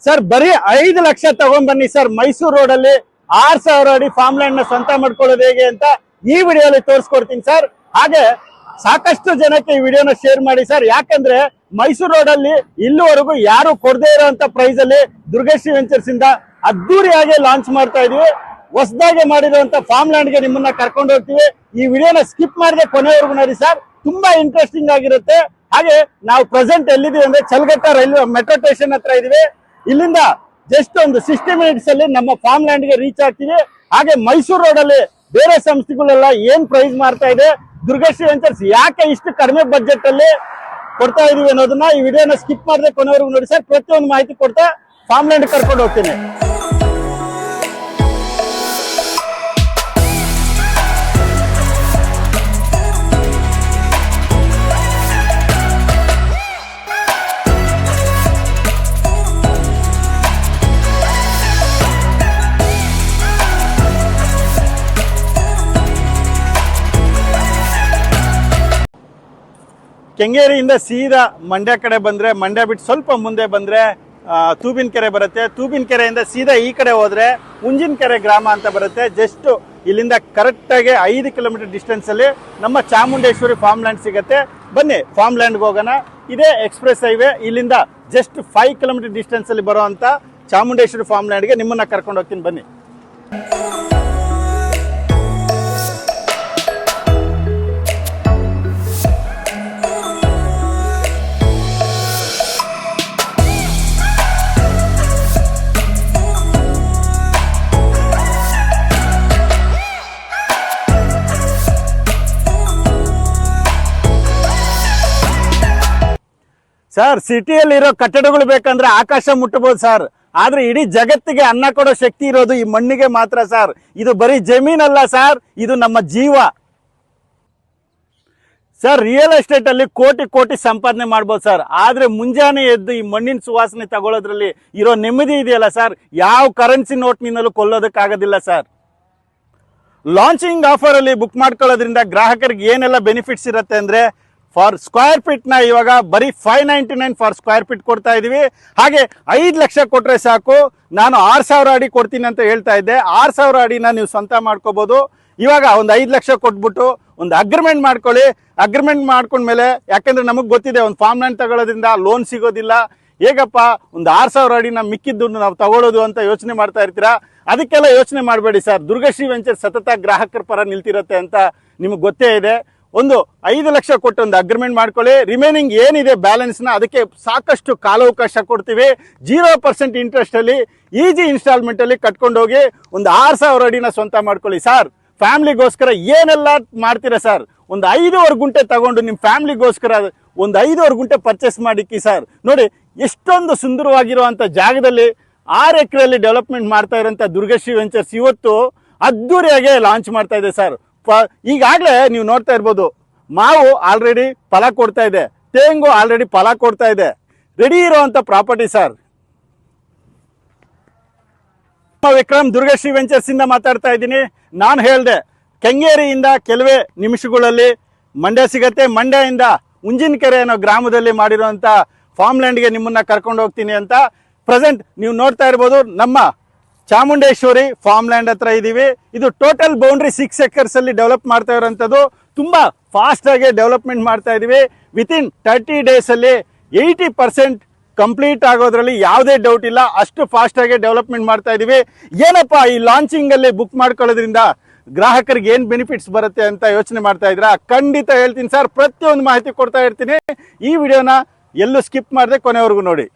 Sir ಬರೀ 5 lakh ತಗೊಂಡ್ಬನ್ನಿ sir. Mysuru road ಅಲ್ಲಿ 6000 ಅಡಿ ಫಾರ್ಮ್ ಲ್ಯಾಂಡ್ ನ ಸ್ವಂತ ಮಾಡ್ಕೊಳ್ಳೋದು ಹೇಗೆ ಅಂತ ಈ ವಿಡಿಯೋಲಿ ತೋರಿಸ್ಕೊಡ್ತೀನಿ ಸರ್. ಹಾಗೆ ಸಾಕಷ್ಟು ಜನಕ್ಕೆ ಈ ವಿಡಿಯೋನ ಶೇರ್ ಮಾಡಿ ಸರ್. ಯಾಕಂದ್ರೆ ಮೈಸೂರು ರೋಡ್ ಅಲ್ಲಿ ಇಲ್ಲಿವರೆಗೂ ಯಾರು ಕೊಡದೇ ಇರುವಂತ ಪ್ರೈಸ್ ಅಲ್ಲಿ ದುರ್ಗಶ್ರೀ ವೆಂಚರ್ಸ್ ಇಂದ ಅದ್ದೂರಿಯಾಗಿ ಲಾಂಚ್ ಮಾಡ್ತಾ ಇದೀವಿ. ಹೊಸದಾಗಿ ಮಾಡಿರುವಂತ ಫಾರ್ಮ್ ಲ್ಯಾಂಡ್ ಗೆ ನಿಮ್ಮನ್ನ ಕರ್ಕೊಂಡು ಹೋಗ್ತೀವಿ. ಈ ವಿಡಿಯೋನ ಸ್ಕಿಪ್ ಮಾಡದೆ ಕೊನೆವರೆಗೂ ನೋಡಿ ಸರ್, ತುಂಬಾ ಇಂಟ್ರೆಸ್ಟಿಂಗ್ ಆಗಿರುತ್ತೆ. ಹಾಗೆ ನಾವು ಪ್ರೆಸೆಂಟ್ ಎಲ್ಲಿದ್ದೀವಿ ಅಂದ್ರೆ ಚಲಘಟ್ಟ ರೈಲ್ವೆ ಮೆಟ್ರೋ ಸ್ಟೇಷನ್ ಹತ್ರ ಇದೀವಿ. ಇಲ್ಲಿಂದ ಜಸ್ಟ್ ಒಂದು 60 ಮಿನಿಟ್ಸ್ ಅಲ್ಲಿ ನಮ್ಮ ಫಾರ್ಮ್ ಲ್ಯಾಂಡ್ ಗೆ ರೀಚ್ ಆಗ್ತೀವಿ. ಹಾಗೆ ಮೈಸೂರು ರೋಡ್ ಅಲ್ಲಿ ಬೇರೆ ಸಂಸ್ಥೆಗಳೆಲ್ಲ ಏನ್ ಪ್ರೈಸ್ ಮಾಡ್ತಾ ಇದೆ, ದುರ್ಗಶ್ರೀ ವೆಂಚರ್ಸ್ ಯಾಕೆ ಇಷ್ಟು ಕಡಿಮೆ ಬಜೆಟ್ ಅಲ್ಲಿ ಕೊಡ್ತಾ ಇದೀವಿ ಅನ್ನೋದನ್ನ ಈ ವಿಡಿಯೋನ ಸ್ಕಿಪ್ ಮಾಡದೆ ಕೊನೆವರೆಗೂ ನೋಡಿ ಸರ್. ಪ್ರತಿಯೊಂದು ಮಾಹಿತಿ ಕೊಡ್ತಾ ಫಾರ್ಮ್ ಲ್ಯಾಂಡ್ ಕರ್ಕೊಂಡು ಹೋಗ್ತೀನಿ. ಕೆಂಗೇರಿಯಿಂದ ಸೀದಾ ಮಂಡ್ಯ ಕಡೆ ಬಂದ್ರೆ, ಮಂಡ್ಯ ಬಿಟ್ಟು ಸ್ವಲ್ಪ ಮುಂದೆ ಬಂದ್ರೆ ತೂಬಿನಕೆರೆ ಬರುತ್ತೆ. ತೂಬಿನಕೆರೆಯಿಂದ ಸೀದಾ ಈ ಕಡೆ ಹೋದ್ರೆ ಉಂಜಿನಕೆರೆ ಗ್ರಾಮ ಅಂತ ಬರುತ್ತೆ. ಜಸ್ಟ್ ಇಲ್ಲಿಂದ ಕರೆಕ್ಟ್ ಆಗಿ 5 ಕಿಲೋಮೀಟರ್ ಡಿಸ್ಟೆನ್ಸ್ ಅಲ್ಲಿ ನಮ್ಮ ಚಾಮುಂಡೇಶ್ವರಿ ಫಾರ್ಮ್ ಲ್ಯಾಂಡ್ ಸಿಗುತ್ತೆ. ಬನ್ನಿ ಫಾರ್ಮ್ ಲ್ಯಾಂಡ್ಗೆ ಹೋಗೋಣ. ಇದೇ ಎಕ್ಸ್ಪ್ರೆಸ್ ಹೈವೇ, ಇಲ್ಲಿಂದ ಜಸ್ಟ್ 5 ಕಿಲೋಮೀಟರ್ ಡಿಸ್ಟೆನ್ಸ್ ಅಲ್ಲಿ ಬರುವಂತ ಚಾಮುಂಡೇಶ್ವರಿ ಫಾರ್ಮ್ ಲ್ಯಾಂಡ್ಗೆ ನಿಮ್ಮನ್ನ ಕರ್ಕೊಂಡು ಹೋಗ್ತೀನಿ. ಬನ್ನಿ. ಸರ್, ಸಿಟಿಯಲ್ಲಿರೋ ಕಟ್ಟಡಗಳು ಬೇಕಂದ್ರೆ ಆಕಾಶ ಮುಟ್ಟಬಹುದು ಸರ್. ಆದ್ರೆ ಇಡೀ ಜಗತ್ತಿಗೆ ಅನ್ನ ಕೊಡೋ ಶಕ್ತಿ ಇರೋದು ಈ ಮಣ್ಣಿಗೆ ಮಾತ್ರ ಸರ್. ಇದು ಬರೀ ಜಮೀನಲ್ಲ ಸರ್, ಇದು ನಮ್ಮ ಜೀವ ಸರ್. ರಿಯಲ್ ಎಸ್ಟೇಟ್ ಅಲ್ಲಿ ಕೋಟಿ ಕೋಟಿ ಸಂಪಾದನೆ ಮಾಡ್ಬೋದು ಸರ್. ಆದ್ರೆ ಮುಂಜಾನೆ ಎದ್ದು ಈ ಮಣ್ಣಿನ ಸುವಾಸನೆ ತಗೊಳ್ಳೋದ್ರಲ್ಲಿ ಇರೋ ನೆಮ್ಮದಿ ಇದೆಯಲ್ಲ ಸರ್, ಯಾವ ಕರೆನ್ಸಿ ನೋಟ್ನಿಂದಲೂ ಕೊಲ್ಲೋದಕ್ಕಾಗೋದಿಲ್ಲ ಸರ್. ಲಾಂಚಿಂಗ್ ಆಫರ್ ಅಲ್ಲಿ ಬುಕ್ ಮಾಡ್ಕೊಳ್ಳೋದ್ರಿಂದ ಗ್ರಾಹಕರಿಗೆ ಏನೆಲ್ಲ ಬೆನಿಫಿಟ್ಸ್ ಇರುತ್ತೆ ಅಂದ್ರೆ, ಫಾರ್ ಸ್ಕ್ವೇರ್ ಫೀಟ್ ನ ಇವಾಗ ಬರೀ 599 ಫಾರ್ ಸ್ಕ್ವೇರ್ ಫೀಟ್ ಕೊಡ್ತಾ ಇದೀವಿ. ಹಾಗೆ 5 ಲಕ್ಷ ಕೊಟ್ರೆ ಸಾಕು. ನಾನು 6000 ಅಡಿ ಕೊಡ್ತೀನಿ ಅಂತ ಹೇಳ್ತಾ ಇದ್ದೆ. 6000 ಅಡಿನ ನೀವು ಸ್ವಂತ ಮಾಡ್ಕೋಬಹುದು. ಇವಾಗ ಒಂದು 5 ಲಕ್ಷ ಕೊಟ್ಬಿಟ್ಟು ಒಂದು ಅಗ್ರಿಮೆಂಟ್ ಮಾಡ್ಕೊಳ್ಳಿ. ಅಗ್ರಿಮೆಂಟ್ ಮಾಡ್ಕೊಂಡ್ಮೇಲೆ, ಯಾಕಂದ್ರೆ ನಮಗ್ ಗೊತ್ತಿದೆ ಒಂದು ಫಾರ್ಮ್ ಲ್ಯಾಂಡ್ ತಗೊಳ್ಳೋದ್ರಿಂದ ಲೋನ್ ಸಿಗೋದಿಲ್ಲ. ಹೇಗಪ್ಪ ಒಂದು 6000 ಅಡಿನ ಮಿಕ್ಕಿದ್ದು ನಾವು ತಗೊಳ್ಳೋದು ಅಂತ ಯೋಚನೆ ಮಾಡ್ತಾ ಇರ್ತೀರಾ. ಅದಕ್ಕೆಲ್ಲ ಯೋಚನೆ ಮಾಡಬೇಡಿ ಸರ್. ದುರ್ಗಶ್ರೀ ವೆಂಚರ್ ಸತತ ಗ್ರಾಹಕರ ಪರ ನಿಲ್ತಿರುತ್ತೆ ಅಂತ ನಿಮಗೆ ಗೊತ್ತೇ ಇದೆ. ಒಂದು 5 ಲಕ್ಷ ಕೊಟ್ಟು ಒಂದು ಅಗ್ರಿಮೆಂಟ್ ಮಾಡ್ಕೊಳ್ಳಿ. ರಿಮೈನಿಂಗ್ ಏನಿದೆ ಬ್ಯಾಲೆನ್ಸ್ ನ ಅದಕ್ಕೆ ಸಾಕಷ್ಟು ಕಾಲಾವಕಾಶ ಕೊಡ್ತೀವಿ. 0% ಇಂಟ್ರೆಸ್ಟ್ ಅಲ್ಲಿ ಈಜಿ ಇನ್ಸ್ಟಾಲ್ಮೆಂಟ್ ಅಲ್ಲಿ ಕಟ್ಕೊಂಡು ಹೋಗಿ ಒಂದು 6000 ಅಡಿನ ಸ್ವಂತ ಮಾಡ್ಕೊಳ್ಳಿ ಸರ್. ಫ್ಯಾಮಿಲಿಗೋಸ್ಕರ ಏನೆಲ್ಲ ಮಾಡ್ತೀರಾ ಸರ್. ಒಂದು 5.5 ಗುಂಟೆ ತಗೊಂಡು ನಿಮ್ಮ ಫ್ಯಾಮಿಲಿಗೋಸ್ಕರ ಒಂದು 5.5 ಗುಂಟೆ ಪರ್ಚೇಸ್ ಮಾಡಿಕ್ಕಿ ಸರ್. ನೋಡಿ ಎಷ್ಟೊಂದು ಸುಂದರವಾಗಿರುವಂತ ಜಾಗದಲ್ಲಿ 6 ಎಕರೆಯಲ್ಲಿ ಡೆವಲಪ್ಮೆಂಟ್ ಮಾಡ್ತಾ ಇರೋಂಥ ದುರ್ಗಶ್ರೀ ವೆಂಚರ್ಸ್ ಇವತ್ತು ಅದ್ದೂರಿಯಾಗಿ ಲಾಂಚ್ ಮಾಡ್ತಾ ಇದೆ ಸರ್. ಈಗಾಗಲೇ ನೀವು ನೋಡ್ತಾ ಇರ್ಬೋದು, ಮಾವು ಆಲ್ರೆಡಿ ಫಲ ಕೊಡ್ತಾ ಇದೆ, ತೆಂಗು ಆಲ್ರೆಡಿ ಫಲ ಕೊಡ್ತಾ ಇದೆ. ರೆಡಿ ಇರುವಂತ property sir. Vikram Durgashri ventures ಇಂದ ಮಾತಾಡ್ತಾ ಇದ್ದೀನಿ. ನಾನು ಹೇಳ್ದೆ ಕೆಂಗೇರಿಯಿಂದ ಕೆಲವೇ ನಿಮಿಷಗಳಲ್ಲಿ ಮಂಡ್ಯ ಸಿಗತ್ತೆ. ಮಂಡ್ಯದಿಂದ ಉಂಜಿನಕೆರೆ ಅನ್ನೋ ಗ್ರಾಮದಲ್ಲಿ ಮಾಡಿರುವಂತ ಫಾರ್ಮ್ ಲ್ಯಾಂಡ್ಗೆ ನಿಮ್ಮನ್ನ ಕರ್ಕೊಂಡು ಹೋಗ್ತೀನಿ ಅಂತ. ಪ್ರೆಸೆಂಟ್ ನೀವು ನೋಡ್ತಾ ಇರ್ಬೋದು, ನಮ್ಮ ಚಾಮುಂಡೇಶ್ವರಿ ಫಾರ್ಮ್ ಲ್ಯಾಂಡ್ ಹತ್ರ ಇದೀವಿ. ಇದು ಟೋಟಲ್ ಬೌಂಡ್ರಿ 6 ಎಕರ್ಸ್ ಅಲ್ಲಿ ಡೆವಲಪ್ ಮಾಡ್ತಾ ಇರೋಂಥದ್ದು. ತುಂಬಾ ಫಾಸ್ಟ್ ಆಗಿ ಡೆವಲಪ್ಮೆಂಟ್ ಮಾಡ್ತಾ ಇದೀವಿ. ವಿತಿನ್ 30 ಡೇಸ್ ಅಲ್ಲಿ 80% ಕಂಪ್ಲೀಟ್ ಆಗೋದ್ರಲ್ಲಿ ಯಾವುದೇ ಡೌಟ್ ಇಲ್ಲ. ಅಷ್ಟು ಫಾಸ್ಟ್ ಆಗಿ ಡೆವಲಪ್ಮೆಂಟ್ ಮಾಡ್ತಾ ಇದೀವಿ. ಏನಪ್ಪಾ ಈ ಲಾಂಚಿಂಗ್ ಅಲ್ಲಿ ಬುಕ್ ಮಾಡ್ಕೊಳ್ಳೋದ್ರಿಂದ ಗ್ರಾಹಕರಿಗೆ ಏನ್ ಬೆನಿಫಿಟ್ಸ್ ಬರುತ್ತೆ ಅಂತ ಯೋಚನೆ ಮಾಡ್ತಾ ಇದ್ರ, ಖಂಡಿತ ಹೇಳ್ತೀನಿ ಸರ್. ಪ್ರತಿಯೊಂದು ಮಾಹಿತಿ ಕೊಡ್ತಾ ಇರ್ತೀನಿ. ಈ ವಿಡಿಯೋನ ಎಲ್ಲೂ ಸ್ಕಿಪ್ ಮಾಡದೆ ಕೊನೆವರೆಗೂ ನೋಡಿ.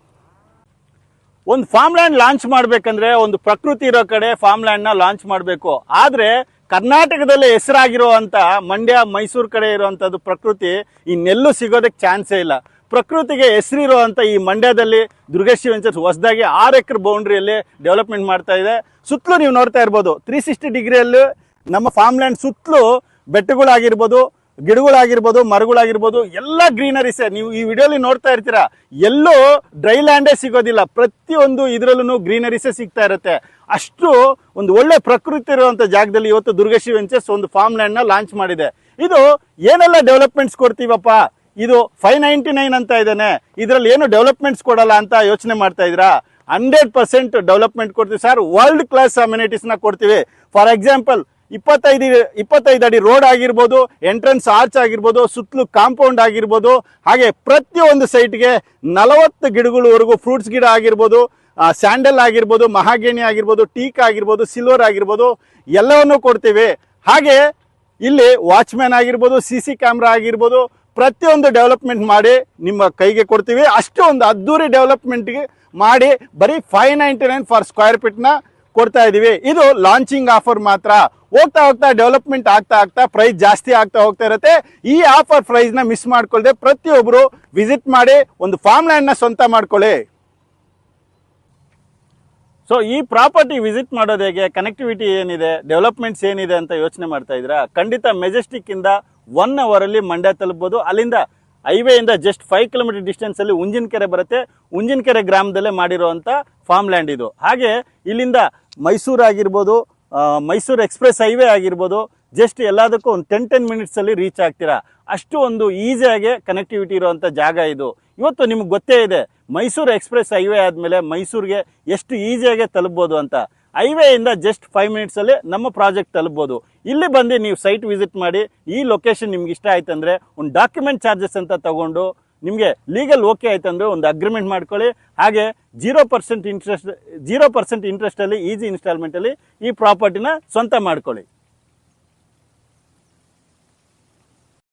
ಒಂದು ಫಾರ್ಮ್ ಲ್ಯಾಂಡ್ ಲಾಂಚ್ ಮಾಡ್ಬೇಕಂದ್ರೆ ಒಂದು ಪ್ರಕೃತಿ ಇರೋ ಕಡೆ ಫಾರ್ಮ್ ಲ್ಯಾಂಡ್ ನ ಲಾಂಚ್ ಮಾಡಬೇಕು. ಆದ್ರೆ ಕರ್ನಾಟಕದಲ್ಲಿ ಹೆಸರಾಗಿರುವಂತ ಮಂಡ್ಯ, ಮೈಸೂರು ಕಡೆ ಇರುವಂತದ್ದು ಪ್ರಕೃತಿ ಇನ್ನೆಲ್ಲೂ ಸಿಗೋದಕ್ಕೆ ಚಾನ್ಸೇ ಇಲ್ಲ. ಪ್ರಕೃತಿಗೆ ಹೆಸರಿರುವಂತ ಈ ಮಂಡ್ಯದಲ್ಲಿ ದುರ್ಗಶ್ರೀ ವೆಂಚರ್ಸ್ ಹೊಸದಾಗಿ 6 ಎಕರೆ ಬೌಂಡ್ರಿಯಲ್ಲಿ ಡೆವಲಪ್ಮೆಂಟ್ ಮಾಡ್ತಾ ಇದೆ. ಸುತ್ತಲೂ ನೀವು ನೋಡ್ತಾ ಇರ್ಬೋದು 360 ಡಿಗ್ರಿಯಲ್ಲಿ ನಮ್ಮ ಫಾರ್ಮ್ ಲ್ಯಾಂಡ್ ಸುತ್ತಲೂ ಬೆಟ್ಟಗಳಾಗಿರ್ಬೋದು, ಗಿಡಗಳಾಗಿರ್ಬೋದು, ಮರಗಳಾಗಿರ್ಬೋದು, ಎಲ್ಲ ಗ್ರೀನರೀಸೇ. ನೀವು ಈ ವಿಡಿಯೋಲಿ ನೋಡ್ತಾ ಇರ್ತೀರಾ, ಎಲ್ಲೂ ಡ್ರೈ ಲ್ಯಾಂಡೇ ಸಿಗೋದಿಲ್ಲ. ಪ್ರತಿಯೊಂದು ಇದರಲ್ಲೂ ಗ್ರೀನರೀಸೇ ಸಿಗ್ತಾ ಇರುತ್ತೆ. ಅಷ್ಟು ಒಂದು ಒಳ್ಳೆ ಪ್ರಕೃತಿ ಇರುವಂತ ಜಾಗದಲ್ಲಿ ಇವತ್ತು ದುರ್ಗಶ್ರೀ ವೆಂಚರ್ಸ್ ಒಂದು ಫಾರ್ಮ್ ಲ್ಯಾಂಡ್ ನ ಲಾಂಚ್ ಮಾಡಿದೆ. ಇದು ಏನೆಲ್ಲ ಡೆವಲಪ್ಮೆಂಟ್ಸ್ ಕೊಡ್ತೀವಪ್ಪ, ಇದು 599 ಅಂತ ಇದ್ದಾನೆ, ಇದರಲ್ಲಿ ಏನು ಡೆವಲಪ್ಮೆಂಟ್ಸ್ ಕೊಡಲ್ಲ ಅಂತ ಯೋಚನೆ ಮಾಡ್ತಾ ಇದ್ರಾ? 100% ಡೆವಲಪ್ಮೆಂಟ್ ಕೊಡ್ತೀವಿ ಸರ್. ವರ್ಲ್ಡ್ ಕ್ಲಾಸ್ ಅಮ್ಯುನಿಟೀಸ್ನ ಕೊಡ್ತೀವಿ. ಫಾರ್ ಎಕ್ಸಾಂಪಲ್ 25 ಅಡಿ ರೋಡ್ ಆಗಿರ್ಬೋದು, ಎಂಟ್ರೆನ್ಸ್ ಆರ್ಚ್ ಆಗಿರ್ಬೋದು, ಸುತ್ತಲೂ ಕಾಂಪೌಂಡ್ ಆಗಿರ್ಬೋದು, ಹಾಗೆ ಪ್ರತಿಯೊಂದು ಸೈಟ್ಗೆ 40 ಗಿಡಗಳವರೆಗೂ ಫ್ರೂಟ್ಸ್ ಗಿಡ ಆಗಿರ್ಬೋದು, ಸ್ಯಾಂಡಲ್ ಆಗಿರ್ಬೋದು, ಮಹಾಗೇಣಿ ಆಗಿರ್ಬೋದು, ಟೀಕ್ ಆಗಿರ್ಬೋದು, ಸಿಲ್ವರ್ ಆಗಿರ್ಬೋದು, ಎಲ್ಲವನ್ನೂ ಕೊಡ್ತೀವಿ. ಹಾಗೆ ಇಲ್ಲಿ ವಾಚ್ಮ್ಯಾನ್ ಆಗಿರ್ಬೋದು, CC ಕ್ಯಾಮ್ರಾ ಆಗಿರ್ಬೋದು, ಪ್ರತಿಯೊಂದು ಡೆವಲಪ್ಮೆಂಟ್ ಮಾಡಿ ನಿಮ್ಮ ಕೈಗೆ ಕೊಡ್ತೀವಿ. ಅಷ್ಟು ಒಂದು ಅದ್ದೂರಿ ಡೆವಲಪ್ಮೆಂಟ್ಗೆ ಮಾಡಿ ಬರೀ 599 ಫಾರ್ ಸ್ಕ್ವೇರ್ ಫೀಟ್ನ ಕೊಡ್ತಾ ಇದ್ದೀವಿ. ಇದು ಲಾಂಚಿಂಗ್ ಆಫರ್ ಮಾತ್ರ. ಹೋಗ್ತಾ ಹೋಗ್ತಾ ಡೆವಲಪ್ಮೆಂಟ್ ಆಗ್ತಾ ಪ್ರೈಸ್ ಜಾಸ್ತಿ ಆಗ್ತಾ ಹೋಗ್ತಾ ಇರುತ್ತೆ. ಈ ಆಫರ್ ಪ್ರೈಸ್ನ ಮಿಸ್ ಮಾಡ್ಕೊಳ್ದೆ ಪ್ರತಿಯೊಬ್ಬರು ವಿಸಿಟ್ ಮಾಡಿ ಒಂದು ಫಾರ್ಮ್ ಲ್ಯಾಂಡ್ನ ಸ್ವಂತ ಮಾಡ್ಕೊಳ್ಳಿ. ಸೊ ಈ ಪ್ರಾಪರ್ಟಿ ವಿಸಿಟ್ ಮಾಡೋದು ಹೇಗೆ, ಕನೆಕ್ಟಿವಿಟಿ ಏನಿದೆ, ಡೆವಲಪ್ಮೆಂಟ್ಸ್ ಏನಿದೆ ಅಂತ ಯೋಚನೆ ಮಾಡ್ತಾ ಇದ್ದೀರಾ? ಖಂಡಿತ ಮೆಜೆಸ್ಟಿಕ್ ಇಂದ 1 ಅವರಲ್ಲಿ ಮಂಡ್ಯ ತಲುಪಬಹುದು. ಅಲ್ಲಿಂದ ಹೈವೇಯಿಂದ ಜಸ್ಟ್ 5 ಕಿಲೋಮೀಟರ್ ಡಿಸ್ಟೆನ್ಸ್ ಅಲ್ಲಿ ಉಂಜಿನಕೆರೆ ಬರುತ್ತೆ. ಉಂಜಿನಕೆರೆ ಗ್ರಾಮದಲ್ಲೇ ಮಾಡಿರುವಂತ ಫಾರ್ಮ್ ಲ್ಯಾಂಡ್ ಇದು. ಹಾಗೆ ಇಲ್ಲಿಂದ ಮೈಸೂರು ಆಗಿರ್ಬೋದು, ಮೈಸೂರು ಎಕ್ಸ್ಪ್ರೆಸ್ ಹೈವೇ ಆಗಿರ್ಬೋದು, ಜಸ್ಟ್ ಎಲ್ಲದಕ್ಕೂ ಒಂದು 10 ಮಿನಿಟ್ಸ್ ಅಲ್ಲಿ ರೀಚ್ ಆಗ್ತೀರಾ. ಅಷ್ಟು ಒಂದು ಈಸಿಯಾಗಿ ಕನೆಕ್ಟಿವಿಟಿ ಇರುವಂತ ಜಾಗ ಇದು. ಇವತ್ತು ನಿಮ್ಗೆ ಗೊತ್ತೇ ಇದೆ ಮೈಸೂರು ಎಕ್ಸ್ಪ್ರೆಸ್ ಹೈವೇ ಆದಮೇಲೆ ಮೈಸೂರಿಗೆ ಎಷ್ಟು ಈಸಿಯಾಗಿ ತಲುಪಬಹುದು ಅಂತ. ಹೈವೇಯಿಂದ ಜಸ್ಟ್ 5 ಮಿನಿಟ್ಸ್ ಅಲ್ಲಿ ನಮ್ಮ ಪ್ರಾಜೆಕ್ಟ್ ತಲುಪಬಹುದು. ಇಲ್ಲಿ ಬಂದು ನೀವು ಸೈಟ್ ವಿಸಿಟ್ ಮಾಡಿ, ಈ ಲೊಕೇಶನ್ ನಿಮ್ಗೆ ಇಷ್ಟ ಆಯ್ತಂದ್ರೆ ಒಂದು ಡಾಕ್ಯುಮೆಂಟ್ ಚಾರ್ಜಸ್ ಅಂತ ತಗೊಂಡು ನಿಮಗೆ ಲೀಗಲ್ ಓಕೆ ಆಯ್ತಂದ್ರೆ ಒಂದು ಅಗ್ರಿಮೆಂಟ್ ಮಾಡ್ಕೊಳ್ಳಿ. ಹಾಗೆ 0% ಇಂಟ್ರೆಸ್ಟ್ ಅಲ್ಲಿ ಈಸಿ ಇನ್ಸ್ಟಾಲ್ಮೆಂಟ್ ಅಲ್ಲಿ ಈ ಪ್ರಾಪರ್ಟಿನ ಸ್ವಂತ ಮಾಡ್ಕೊಳ್ಳಿ.